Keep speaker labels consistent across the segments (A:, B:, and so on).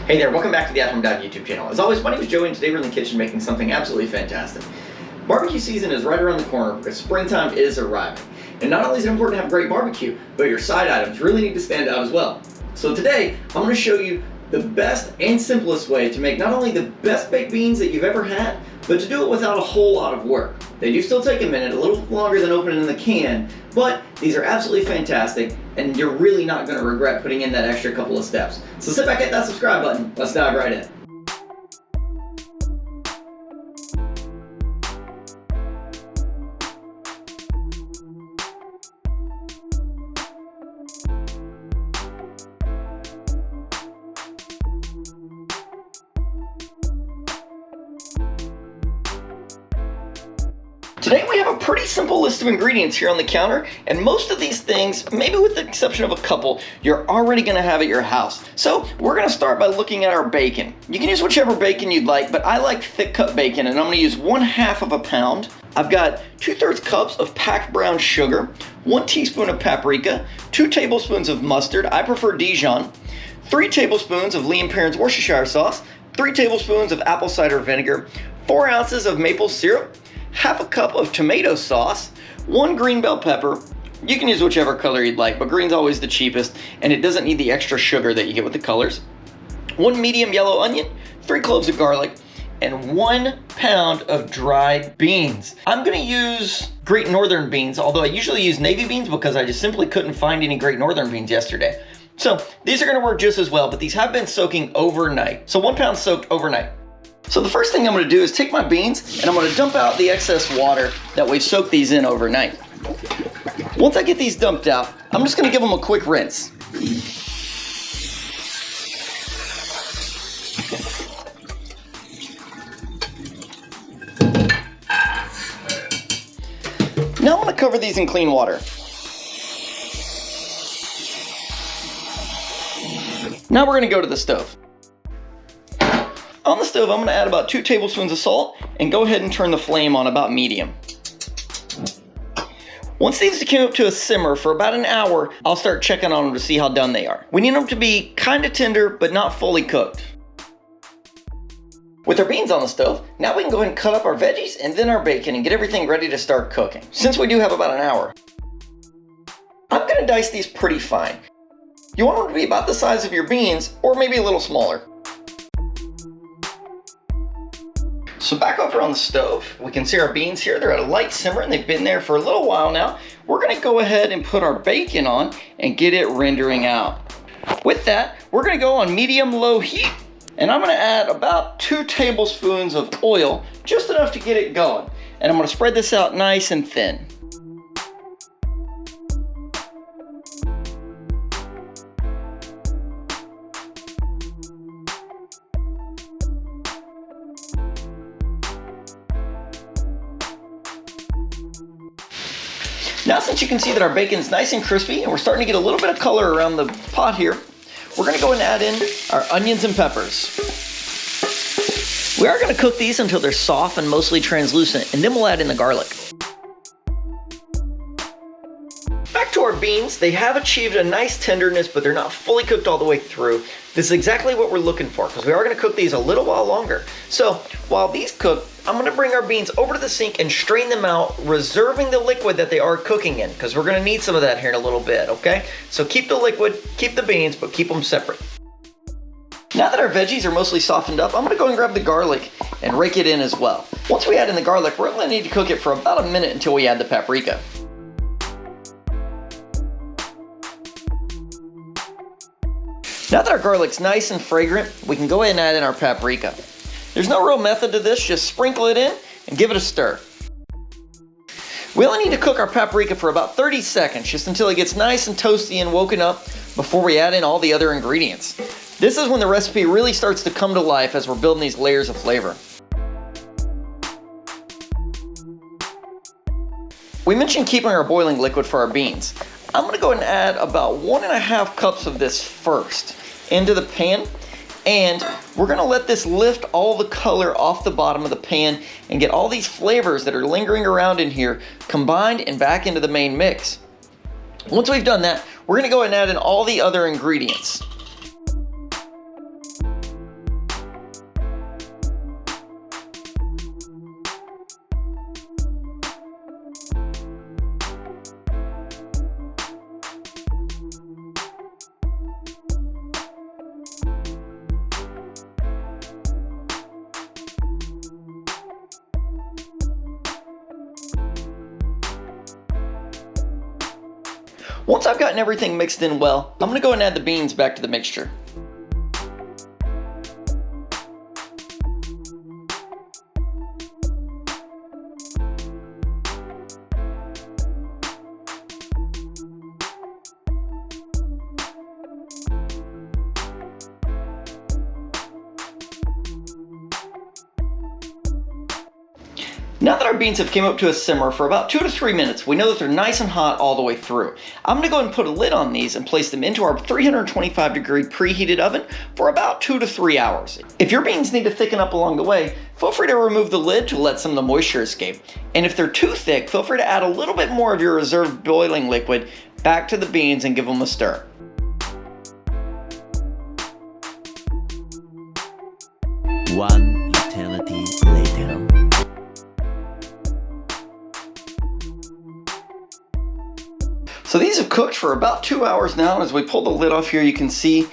A: Hey there, welcome back to the At Home Dad YouTube channel. As always, my name is Joey and today we're in the kitchen making something absolutely fantastic. Barbecue season is right around the corner because springtime is arriving. And not only is it important to have great barbecue, but your side items really need to stand out as well. So today, I'm going to show you the best and simplest way to make not only the best baked beans that you've ever had, but to do it without a whole lot of work. They do still take a minute, a little longer than opening in the can, but these are absolutely fantastic and you're really not going to regret putting in that extra couple of steps. So sit back, hit that subscribe button, let's dive right in. Today we have a pretty simple list of ingredients here on the counter, and most of these things, maybe with the exception of a couple, you're already going to have at your house. So we're going to start by looking at our bacon. You can use whichever bacon you'd like, but I like thick cut bacon, and I'm going to use 1/2 pound. I've got 2/3 cups of packed brown sugar, 1 teaspoon of paprika, 2 tablespoons of mustard, I prefer Dijon, 3 tablespoons of Lee & Perrins Worcestershire sauce, 3 tablespoons of apple cider vinegar, 4 ounces of maple syrup, 1/2 cup of tomato sauce, 1 green bell pepper. You can use whichever color you'd like, but green's always the cheapest, and it doesn't need the extra sugar that you get with the colors. 1 medium yellow onion, 3 cloves of garlic, and 1 pound of dried beans. I'm gonna use Great Northern beans, although I usually use navy beans because I just simply couldn't find any Great Northern beans yesterday. So these are gonna work just as well, but these have been soaking overnight. So 1 pound soaked overnight. So the first thing I'm going to do is take my beans and I'm going to dump out the excess water that we've soaked these in overnight. Once I get these dumped out, I'm just going to give them a quick rinse. Now I'm going to cover these in clean water. Now we're going to go to the stove. On the stove, I'm going to add about 2 tablespoons of salt and go ahead and turn the flame on about medium. Once these come up to a simmer for about an hour, I'll start checking on them to see how done they are. We need them to be kind of tender, but not fully cooked. With our beans on the stove, now we can go ahead and cut up our veggies and then our bacon and get everything ready to start cooking. Since we do have about an hour, I'm going to dice these pretty fine. You want them to be about the size of your beans or maybe a little smaller. So back over on the stove, we can see our beans here. They're at a light simmer and they've been there for a little while now. We're going to go ahead and put our bacon on and get it rendering out. With that, we're going to go on medium-low heat, and I'm going to add about 2 tablespoons of oil, just enough to get it going. And I'm going to spread this out nice and thin. Now, since you can see that our bacon's nice and crispy and we're starting to get a little bit of color around the pot here, we're going to go and add in our onions and peppers. We are going to cook these until they're soft and mostly translucent, and then we'll add in the garlic. Back to our beans, they have achieved a nice tenderness, but they're not fully cooked all the way through. This is exactly what we're looking for because we are going to cook these a little while longer. So while these cook, I'm going to bring our beans over to the sink and strain them out, reserving the liquid that they are cooking in because we're going to need some of that here in a little bit, okay? So keep the liquid, keep the beans, but keep them separate. Now that our veggies are mostly softened up, I'm going to go and grab the garlic and rake it in as well. Once we add in the garlic, we're going to need to cook it for about a minute until we add the paprika. Now that our garlic's nice and fragrant, we can go ahead and add in our paprika. There's no real method to this, just sprinkle it in and give it a stir. We only need to cook our paprika for about 30 seconds, just until it gets nice and toasty and woken up before we add in all the other ingredients. This is when the recipe really starts to come to life as we're building these layers of flavor. We mentioned keeping our boiling liquid for our beans. I'm going to go ahead and add about 1.5 cups of this first into the pan, and we're going to let this lift all the color off the bottom of the pan and get all these flavors that are lingering around in here combined and back into the main mix. Once we've done that, we're going to go ahead and add in all the other ingredients. Once I've gotten everything mixed in well, I'm going to go and add the beans back to the mixture. Now that our beans have came up to a simmer for about 2 to 3 minutes, we know that they're nice and hot all the way through. I'm going to go ahead and put a lid on these and place them into our 325 degree preheated oven for about 2 to 3 hours. If your beans need to thicken up along the way, feel free to remove the lid to let some of the moisture escape. And if they're too thick, feel free to add a little bit more of your reserved boiling liquid back to the beans and give them a stir.
B: One eternity later.
A: So these have cooked for about 2 hours now, and as we pull the lid off here, you can see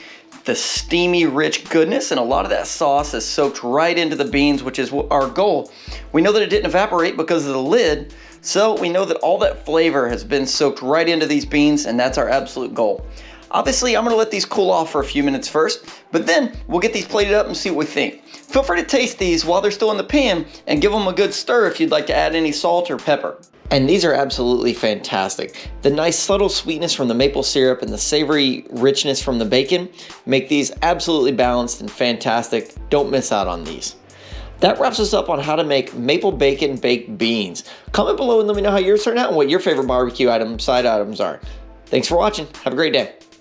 A: the steamy, rich goodness, and a lot of that sauce is soaked right into the beans, which is our goal. We know that it didn't evaporate because of the lid, so we know that all that flavor has been soaked right into these beans, and that's our absolute goal. Obviously, I'm gonna let these cool off for a few minutes first, but then we'll get these plated up and see what we think. Feel free to taste these while they're still in the pan and give them a good stir if you'd like to add any salt or pepper. And these are absolutely fantastic. The nice subtle sweetness from the maple syrup and the savory richness from the bacon make these absolutely balanced and fantastic. Don't miss out on these. That wraps us up on how to make maple bacon baked beans. Comment below and let me know how yours turned out and what your favorite barbecue side items are. Thanks for watching. Have a great day.